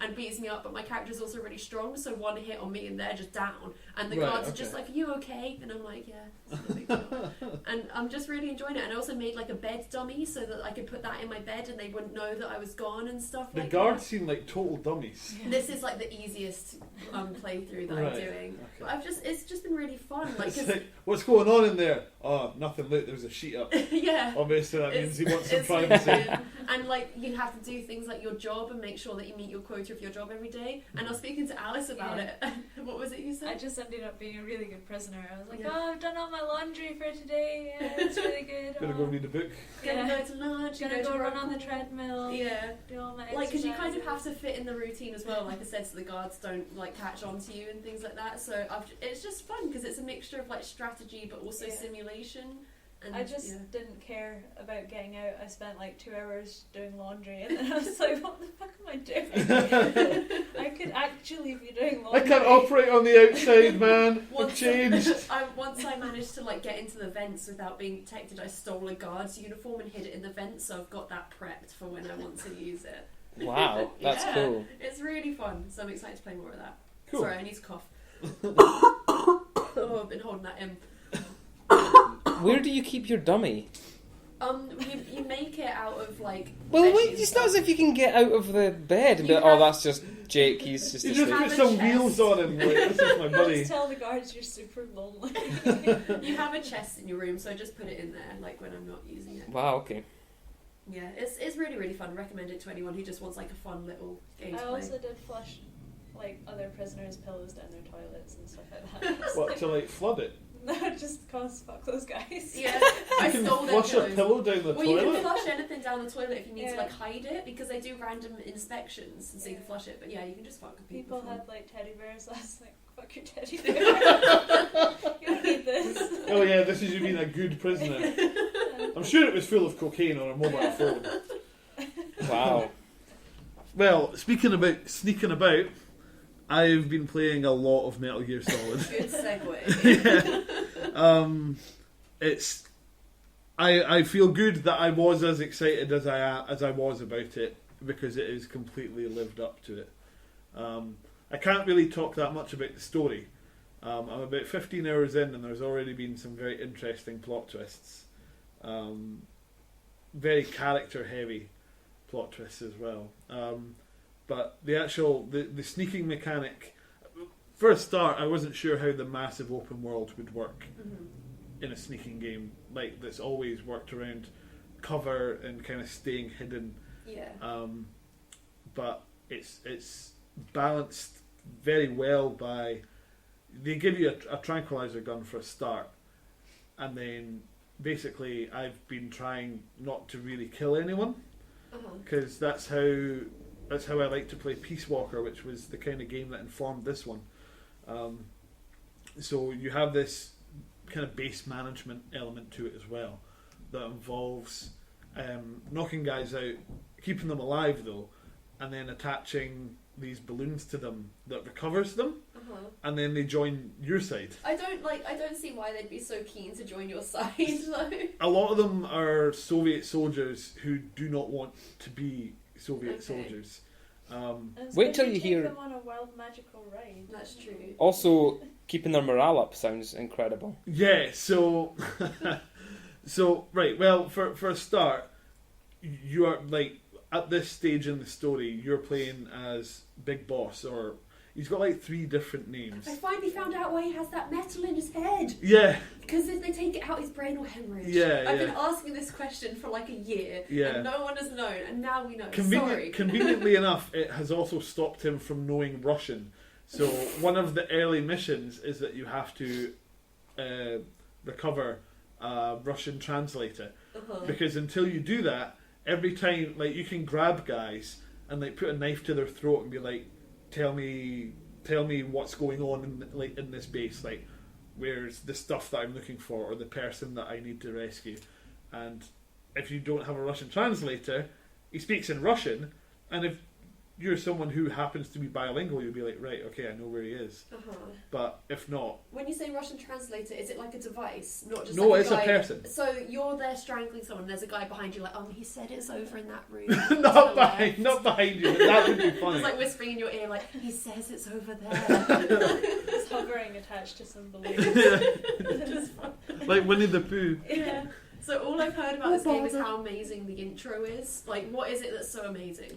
and beats me up, but my character's also really strong, so one hit on me and they're just down, and the guards are just like, are you okay? And I'm like, yeah, it's no big deal. And I'm just really enjoying it. And I also made like a bed dummy so that I could put that in my bed and they wouldn't know that I was gone and stuff. The like guards that. seem like total dummies. This is like the easiest playthrough that I'm doing. Okay. But it's just been really fun. Like, It's like, what's going on in there? Oh, nothing. Look, there's a sheet up. yeah. Obviously, that means he wants some It's privacy. really and like you have to do things like your job and make sure that you meet your quota of your job every day. And I was speaking to Alice about it. What was it you said? I just ended up being a really good prisoner. I was like, Yeah. oh, I've done all my laundry for today. Yeah, it's really good. Gonna go read a book. Gonna go to lunch. Gonna go run on the treadmill. Yeah. Do all my Like, because you kind of exercises. have to fit in the routine as well, like I said, so the guards don't like catch on to you and things like that. So it's just fun because it's a mixture of like strategy but also simulation. And I just didn't care about getting out. I spent like 2 hours doing laundry, and then I was like, what the fuck am I doing? I could actually be doing I laundry. can't operate on the outside, man. I've Once changed. once I managed to like get into the vents without being detected, I stole a guard's uniform and hid it in the vents, so I've got that prepped for when I want to use it. Wow, that's Yeah. cool. It's really fun, so I'm excited to play more of that. Cool. Sorry, I need to cough. Oh, I've been holding that in. Where do you keep your dummy? You make it out of like. Well, veggies wait, and it's not as stuff. if you can get out of the bed and be You like, oh, have- that's just Jake, he's just You asleep. just have put a some chest. wheels on him. Like, this is my buddy. Just tell the guards you're super lonely. You have a chest in your room, so I just put it in there, like when I'm not using it. Wow, okay. Yeah, it's really really fun. Recommend it to anyone who just wants like a fun little game I to play. also did flush like other prisoners' pillows down their toilets and stuff like that. It's What, like, to like flood it? no, just cause fuck those guys. Yeah, You I can stole their flush a pillows. pillow down the Well, you can toilet? flush anything down the toilet if you need to Yeah. like hide it, because they do random inspections and so you can flush it. But yeah, you can just fuck with people. People for had like teddy bears. I was like, fuck your teddy bear. You don't need this. Oh yeah, this is you being a good prisoner. I'm sure it was full of cocaine on a mobile phone. Wow. Well, speaking about sneaking about, I've been playing a lot of Metal Gear Solid. Good segue. It's I feel good that I was as excited as I was about it, because it is completely lived up to it. I can't really talk that much about the story. I'm about 15 hours in, and there's already been some very interesting plot twists. Very character heavy plot twists as well. But the sneaking mechanic, for a start, I wasn't sure how the massive open world would work in a sneaking game like that's always worked around cover and kind of staying hidden. Yeah. But it's balanced very well by, they give you a tranquilizer gun for a start, and then basically I've been trying not to really kill anyone, because that's how I like to play Peace Walker, which was the kind of game that informed this one. So you have this kind of base management element to it as well, that involves knocking guys out, keeping them alive though, and then attaching these balloons to them that recovers them, and then they join your side. I don't see why they'd be so keen to join your side though. A lot of them are Soviet soldiers who do not want to be Soviet soldiers. Wait till you take hear- them on a wild magical ride. That's true. Also, keeping their morale up sounds incredible. Yeah, so right, well, for a start, you are like at this stage in the story, you're playing as Big Boss, or he's got like 3 different names. I finally found out why he has that metal in his head. Yeah. Because if they take it out, his brain will hemorrhage. Yeah, I've been asking this question for like a year, Yeah. and no one has known, and now we know. Convenient, conveniently enough, it has also stopped him from knowing Russian. So one of the early missions is that you have to recover a Russian translator, because until you do that, every time like you can grab guys and like put a knife to their throat and be like, tell me what's going on in this base, like where's the stuff that I'm looking for or the person that I need to rescue. And if you don't have a Russian translator, he speaks in Russian, and if you're someone who happens to be bilingual, you'll be like, right, okay, I know where he is. But if not... When you say Russian translator, is it like a device? Not just No, like it's a person. So you're there strangling someone, there's a guy behind you like, he said it's over in that room. not behind you, that would be funny. It's like whispering in your ear like, he says it's over there. It's hovering attached to some balloon. Like Winnie the Pooh. Yeah. So all I've heard about this game is how amazing the intro is. Like, what is it that's so amazing?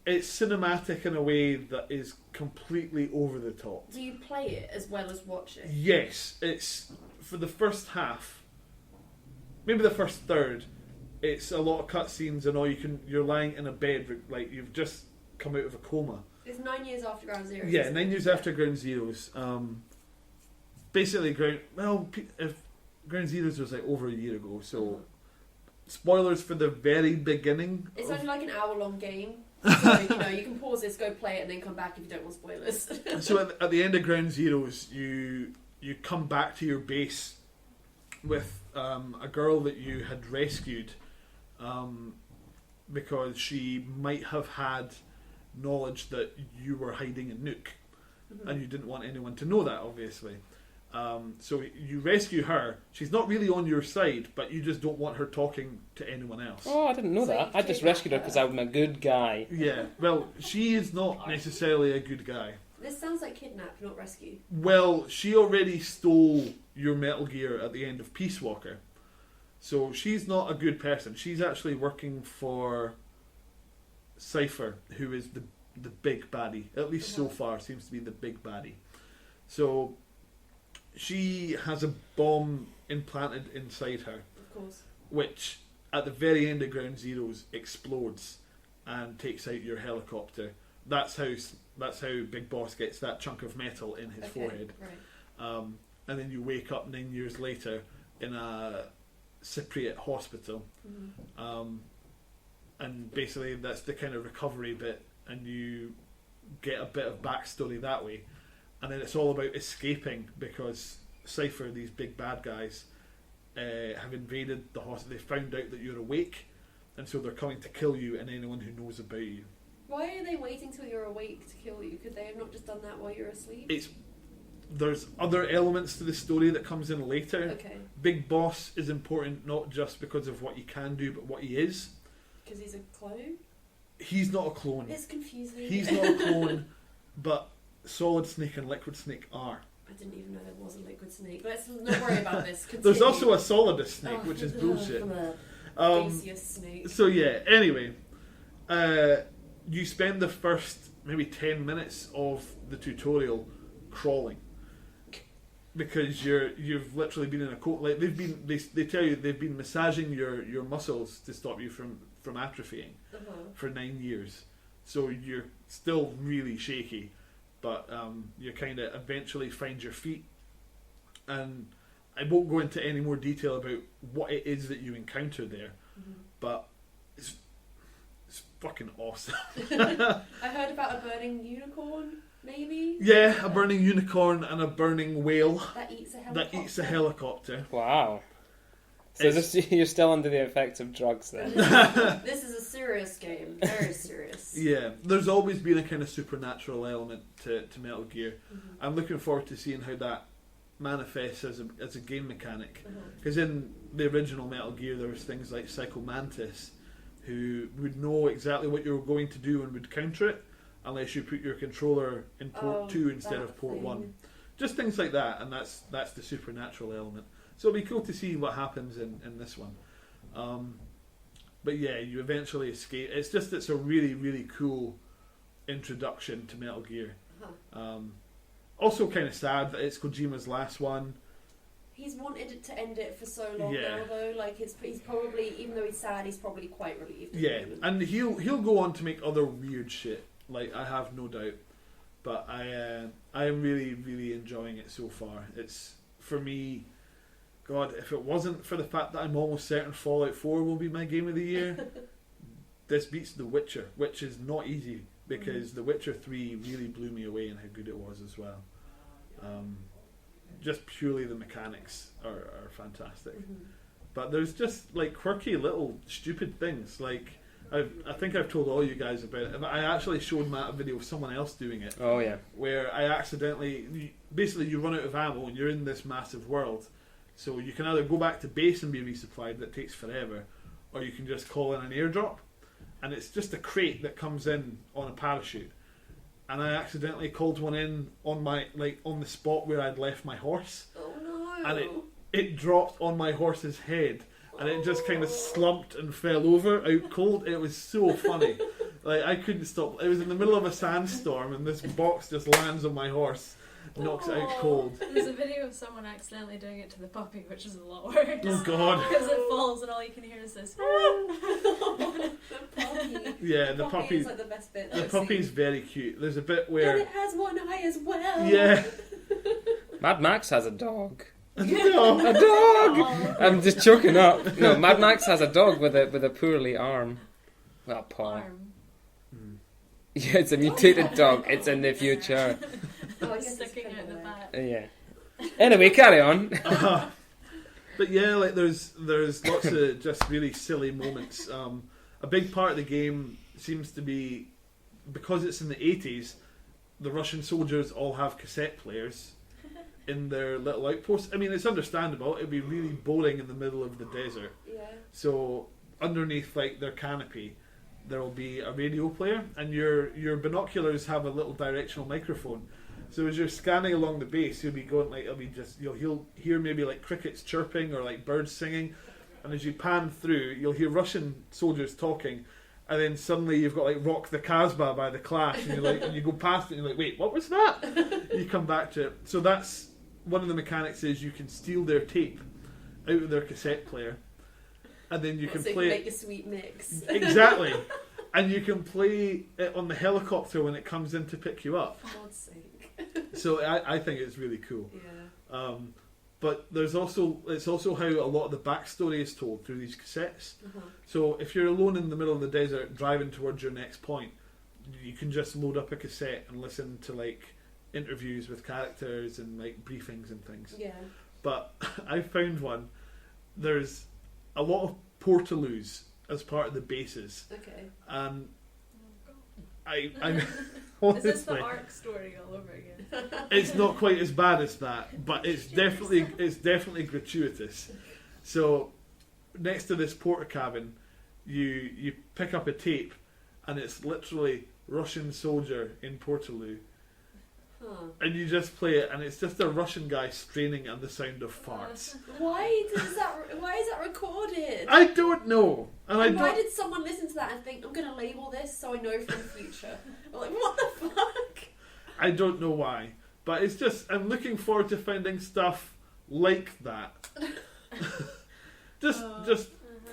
It's cinematic in a way that is completely over the top. Do you play it as well as watch it? Yes, it's for the first half, maybe the first third. It's a lot of cutscenes and you're lying in a bed like you've just come out of a coma. It's 9 years after Ground Zero. Yeah, 9 years after Ground Zeroes. Basically, if Ground Zeroes was like over a year ago, so spoilers for the very beginning. It's only like an hour-long game, so you can pause this, go play it, and then come back if you don't want spoilers. So at the end of Ground Zeroes, you come back to your base with a girl that you had rescued because she might have had knowledge that you were hiding a nuke, and you didn't want anyone to know that, obviously. So you rescue her. She's not really on your side, but you just don't want her talking to anyone else. Oh, I didn't know that. I just rescued her because I'm a good guy. Yeah, well, she is not necessarily a good guy. This sounds like kidnap, not rescue. Well, she already stole your Metal Gear at the end of Peace Walker. So she's not a good person. She's actually working for Cypher, who is the big baddie. At least so far, seems to be the big baddie. So she has a bomb implanted inside her, of course, which at the very end of Ground Zeroes explodes and takes out your helicopter. That's how Big Boss gets that chunk of metal in his forehead. Right. And then you wake up 9 years later in a Cypriot hospital, and basically that's the kind of recovery bit, and you get a bit of backstory that way. And then it's all about escaping because Cypher, these big bad guys, have invaded the hospital. They found out that you're awake, and so they're coming to kill you and anyone who knows about you. Why are they waiting till you're awake to kill you? Could they have not just done that while you're asleep? There's other elements to the story that comes in later. Okay. Big Boss is important not just because of what he can do, but what he is. Because he's a clone? He's not a clone. It's confusing. He's not a clone, but Solid Snake and Liquid Snake are. I didn't even know there was a Liquid Snake. Let's not worry about this. Continue. There's also a Solidus Snake, which is bullshit. Gaseous Snake. So yeah, anyway, you spend the first maybe 10 minutes of the tutorial crawling because you've literally been in a coat. Like they tell you they've been massaging your muscles to stop you from atrophying for 9 years. So you're still really shaky, but you kind of eventually find your feet. And I won't go into any more detail about what it is that you encounter there, but it's fucking awesome. I heard about a burning unicorn, maybe? Yeah, a burning unicorn and a burning whale That eats a helicopter. Wow. So you're still under the effects of drugs then? This is a serious game. Very serious. Yeah, there's always been a kind of supernatural element to Metal Gear. I'm looking forward to seeing how that manifests as a game mechanic. Because in the original Metal Gear there was things like Psycho Mantis, who would know exactly what you were going to do and would counter it unless you put your controller in port 2 instead of port 1. Just things like that, and that's the supernatural element. So it'll be cool to see what happens in this one. But yeah, you eventually escape. It's a really, really cool introduction to Metal Gear. Also kind of sad that it's Kojima's last one. He's wanted it to end it for so long Yeah. now, though. Like, he's probably, even though he's sad, he's probably quite relieved. Yeah, and he'll go on to make other weird shit. Like, I have no doubt. But I am really, really enjoying it so far. It's, for me, God, if it wasn't for the fact that I'm almost certain Fallout 4 will be my game of the year, this beats The Witcher, which is not easy, because The Witcher 3 really blew me away in how good it was as well. Just purely the mechanics are fantastic. But there's just like quirky little stupid things. Like, I think I've told all you guys about it. I actually showed Matt a video of someone else doing it. Oh yeah. Where I accidentally, basically you run out of ammo and you're in this massive world. So you can either go back to base and be resupplied, that takes forever, or you can just call in an airdrop. And it's just a crate that comes in on a parachute. And I accidentally called one in on my, like, on the spot where I'd left my horse. Oh no! And it dropped on my horse's head. And it just kind of slumped and fell over out cold. It was so funny. Like, I couldn't stop. It was in the middle of a sandstorm and this box just lands on my horse, knocks it out cold. There's a video of someone accidentally doing it to the puppy, which is a lot worse. Oh god. Because it falls and all you can hear is this. The puppy. Yeah, the puppy puppy. is like the best bit. The I've puppy's seen. very cute. There's a bit And where it has one eye as well. yeah, Mad Max has a dog. no. A dog. I'm just choking up. No, Mad Max has a dog with a poorly arm. Well, paw. Arm. Yeah, it's a mutated dog. It's in the future. Oh, I guess Sticking it's out the away. back. Yeah. Anyway, carry on. But yeah, like there's lots of just really silly moments. A big part of the game seems to be, because it's in the 80s, the Russian soldiers all have cassette players in their little outposts. I mean, it's understandable. It'd be really boring in the middle of the desert. Yeah. So underneath like their canopy, there will be a radio player, and your binoculars have a little directional microphone. So as you're scanning along the base, you'll be going like you'll hear maybe like crickets chirping or like birds singing, and as you pan through, you'll hear Russian soldiers talking, and then suddenly you've got like "Rock the Casbah" by The Clash, and you're like, and you go past it, and you're like, wait, what was that? You come back to it. So that's one of the mechanics, is you can steal their tape out of their cassette player, and then you can So play make a sweet mix. exactly, and you can play it on the helicopter when it comes in to pick you up. For God's sake. So I think it's really cool. Yeah. But it's also how a lot of the backstory is told through these cassettes. So if you're alone in the middle of the desert driving towards your next point, you can just load up a cassette and listen to like interviews with characters and like briefings and things. Yeah. But I found one. There's a lot of portaloos as part of the bases, Okay. and Oh, I'm God. Is this the honestly, arc story all over again? it's not quite as bad as that, but it's definitely gratuitous. So next to this porter cabin, you pick up a tape, and it's literally Russian soldier in Portaloo, Huh. and you just play it, and it's just a Russian guy straining at the sound of farts. Why is that recorded? I don't know, and Why did someone listen to that and think, I'm going to label this so I know for the future? I'm like, what the fuck? I don't know why, but it's just, I'm looking forward to finding stuff like that. just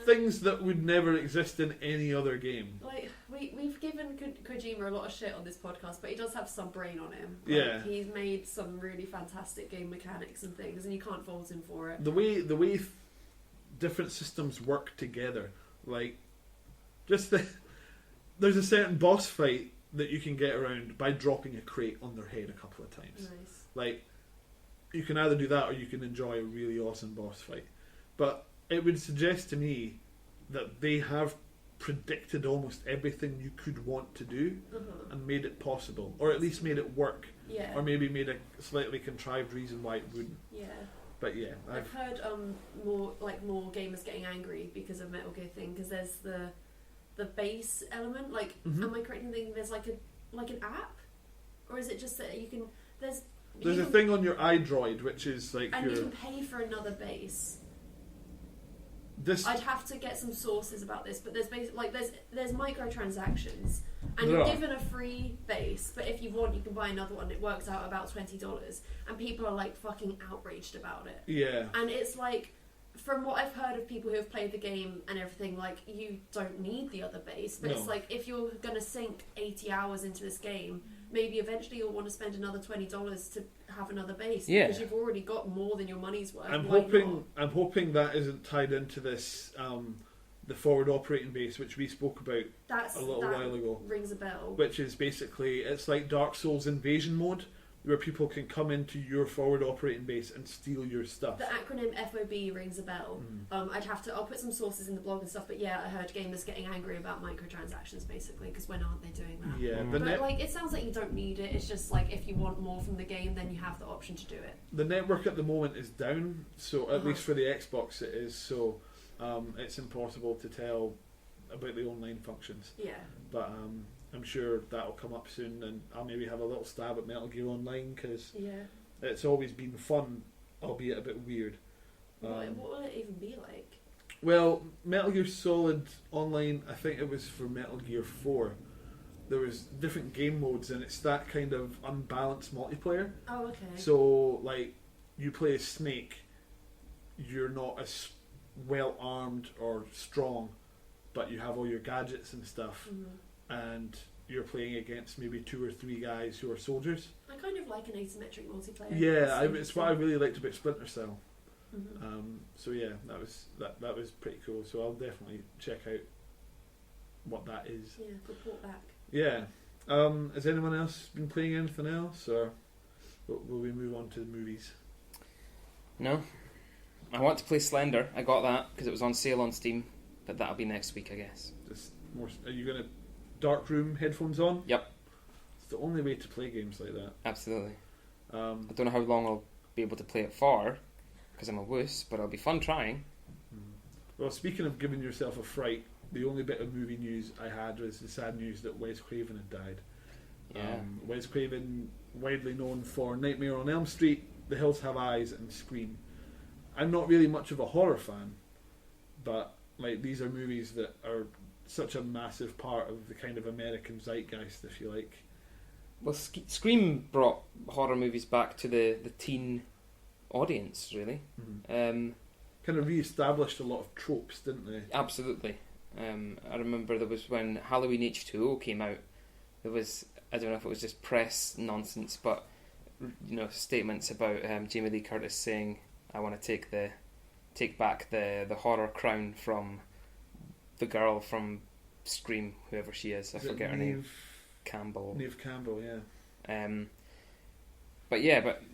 things that would never exist in any other game. Like, we've given Kojima a lot of shit on this podcast, but he does have some brain on him. Yeah. He's made some really fantastic game mechanics and things, and you can't fault him for it. The way different systems work together, like there's a certain boss fight that you can get around by dropping a crate on their head a couple of times. Nice. Like, you can either do that or you can enjoy a really awesome boss fight. But it would suggest to me that they have predicted almost everything you could want to do and made it possible, or at least made it work, Yeah. or maybe made a slightly contrived reason why it wouldn't. Yeah. But yeah, I've heard more gamers getting angry because of Metal Gear thing, because there's the base element. Like, am I correct in thinking there's like an app, or is it just that you can there's a thing on your iDroid which is like and you can pay for another base. I'd have to get some sources about this, but there's microtransactions, and There you're are. given a free base, but if you want, you can buy another one. It works out about $20, and people are like fucking outraged about it. Yeah. And it's like, from what I've heard of people who have played the game and everything, like, you don't need the other base, but No. it's like, if you're gonna sink 80 hours into this game, maybe eventually you'll want to spend another $20 to have another base, Yeah. because you've already got more than your money's worth. I'm Why hoping not? that isn't tied into this the forward operating base, which we spoke about That's a little that while ago, rings a bell. which is basically, it's like Dark Souls invasion mode, where people can come into your forward operating base and steal your stuff. The acronym FOB rings a bell. I'll put some sources in the blog and stuff, but yeah, I heard gamers getting angry about microtransactions basically, because when aren't they doing that? Yeah, Mm. the, But like, it sounds like you don't need it. It's just like, if you want more from the game, then you have the option to do it. the network at the moment is down, so at Uh-huh. least for the Xbox it is, so it's impossible to tell about the online functions. Yeah. But I'm sure that'll come up soon, and I'll maybe have a little stab at Metal Gear Online, because Yeah. it's always been fun, albeit a bit weird. What will it even be like? Well, Metal Gear Solid Online, I think it was for Metal Gear 4. There was different game modes, and it's that kind of unbalanced multiplayer. Oh, okay. So, like, you play as Snake, you're not as well armed or strong, but you have all your gadgets and stuff, Mhm. and you're playing against maybe 2 or 3 guys who are soldiers. I kind of like an asymmetric multiplayer. Yeah, it's what I really liked about Splinter Cell. Mhm. So yeah, that was pretty cool. So I'll definitely check out what that is. Yeah, report back. Yeah. Has anyone else been playing anything else, or will we move on to the movies? No. I want to play Slender. I got that because it was on sale on Steam, but that'll be next week, I guess. Just more. Are you gonna dark room headphones on? Yep. It's the only way to play games like that. Absolutely. I don't know how long I'll be able to play it for, because I'm a wuss, but it'll be fun trying. Well, speaking of giving yourself a fright, the only bit of movie news I had was the sad news that Wes Craven had died. Yeah. Wes Craven, widely known for Nightmare on Elm Street, The Hills Have Eyes, and Scream. I'm not really much of a horror fan, but like, these are movies that are such a massive part of the kind of American zeitgeist, if you like. Well, Scream brought horror movies back to the teen audience, really. Kind of re-established a lot of tropes, didn't they? Absolutely. I remember there was when Halloween H2O came out, there was, I don't know if it was just press nonsense, but statements about Jamie Lee Curtis saying, "I want to take back the horror crown from the girl from Scream, whoever she is. I forget her name. Campbell. Neve Campbell, yeah. But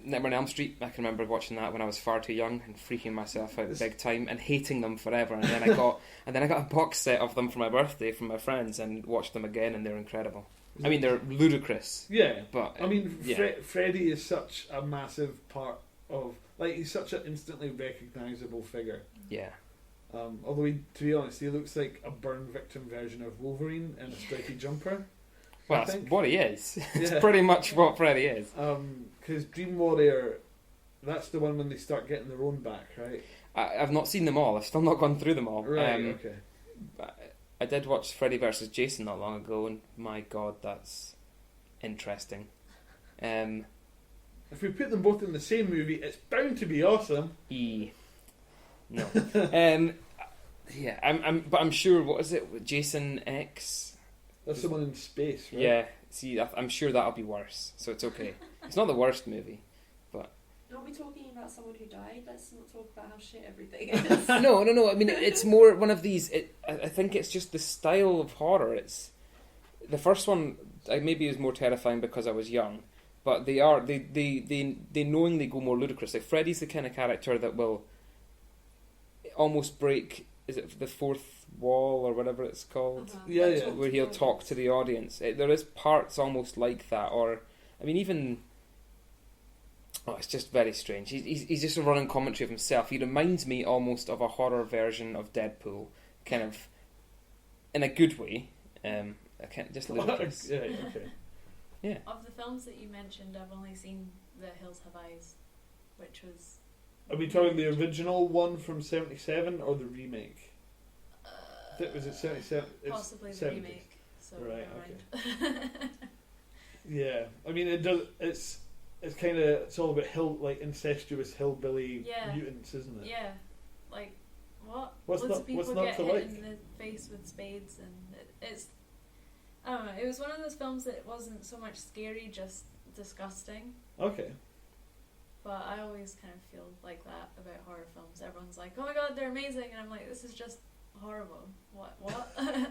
Nightmare on Elm Street, I can remember watching that when I was far too young and freaking myself out big time and hating them forever. And then I got a box set of them for my birthday from my friends and watched them again, and they're incredible. I mean, they're ludicrous. Yeah, but I mean, yeah. Freddy is such a massive part of, like, he's such an instantly recognisable figure. Yeah. Although, to be honest, he looks like a burn victim version of Wolverine in a stripy jumper. Well, I that's think. what he is. It's Yeah. pretty much what Freddy is. Because Dream Warrior, that's the one when they start getting their own back, right? I've not seen them all. I've still not gone through them all. Right, okay. I did watch Freddy vs. Jason not long ago, and my god, that's interesting. If we put them both in the same movie, it's bound to be awesome. No. Yeah, I'm sure. What is it? Jason X. That's someone in space, right? Yeah. See, I'm sure that'll be worse. So it's okay. It's not the worst movie. Aren't we talking about someone who died? Let's not talk about how shit everything is. No. I mean, it's more one of these. I think it's just the style of horror. It's the first one. Maybe is more terrifying because I was young, but they knowingly go more ludicrous. Like Freddy's the kind of character that will almost break. Is it the fourth wall or whatever it's called? Yeah. Where he'll talk to the audience. There is parts almost like that, or I mean, even. Oh, it's just very strange. He's just a running commentary of himself. He reminds me almost of a horror version of Deadpool, kind of in a good way. I can't just ludicrous. Yeah, okay. Yeah. Of the films that you mentioned, I've only seen The Hills Have Eyes, which was Are we talking the original one from 77 or the remake? Was it 77? Possibly the 70s. remake. So Right, never mind. Yeah, I mean it does. It's kind of, it's all about like incestuous hillbilly Yeah. mutants, isn't it? Yeah, like what? What's Loads not- of people what's not get to hit like? in the face with spades, and it's. I don't know. It was one of those films that wasn't so much scary, just disgusting. Okay. But I always kind of feel like that about horror films. Everyone's like, "Oh my god, they're amazing," and I'm like, "This is just horrible." What?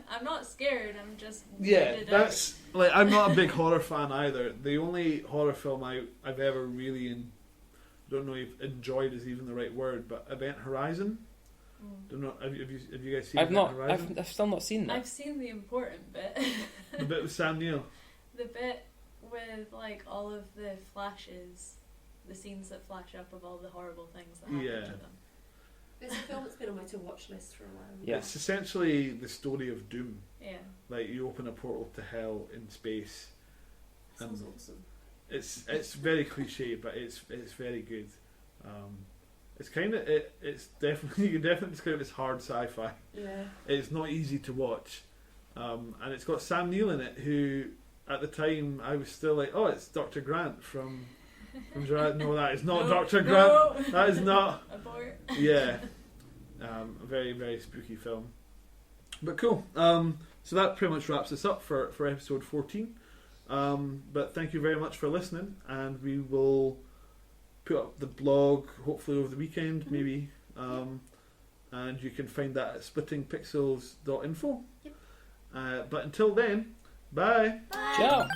I'm not scared. I'm just Yeah, weirded that's like, I'm not a big horror fan either. The only horror film I've ever really don't know if enjoyed is even the right word, but Event Horizon. out. Don't know. Have you guys seen I've Event not. Horizon? I've still not seen that. I've seen the important bit. The bit with Sam Neill. The bit with like all of the flashes, the scenes that flash up of all the horrible things that happen Yeah. to them. It's a film that's been on my to-watch list for a while. Yeah. It's essentially the story of doom. Yeah. Like you open a portal to hell in space. Sounds awesome. It's very cliche, but it's very good. It's kind of it's definitely, you can definitely describe it as hard sci-fi. Yeah. It's not easy to watch, and it's got Sam Neill in it, who at the time I was still like, oh, it's Dr. Grant from Jurassic. No, that is not No, Dr. no. Grant. That is not. Abort. Yeah, a very, very spooky film. But cool. So that pretty much wraps us up for episode 14. But thank you very much for listening, and we will put up the blog hopefully over the weekend, maybe. And you can find that at splittingpixels.info. Yep. But until then, bye. Bye. Ciao.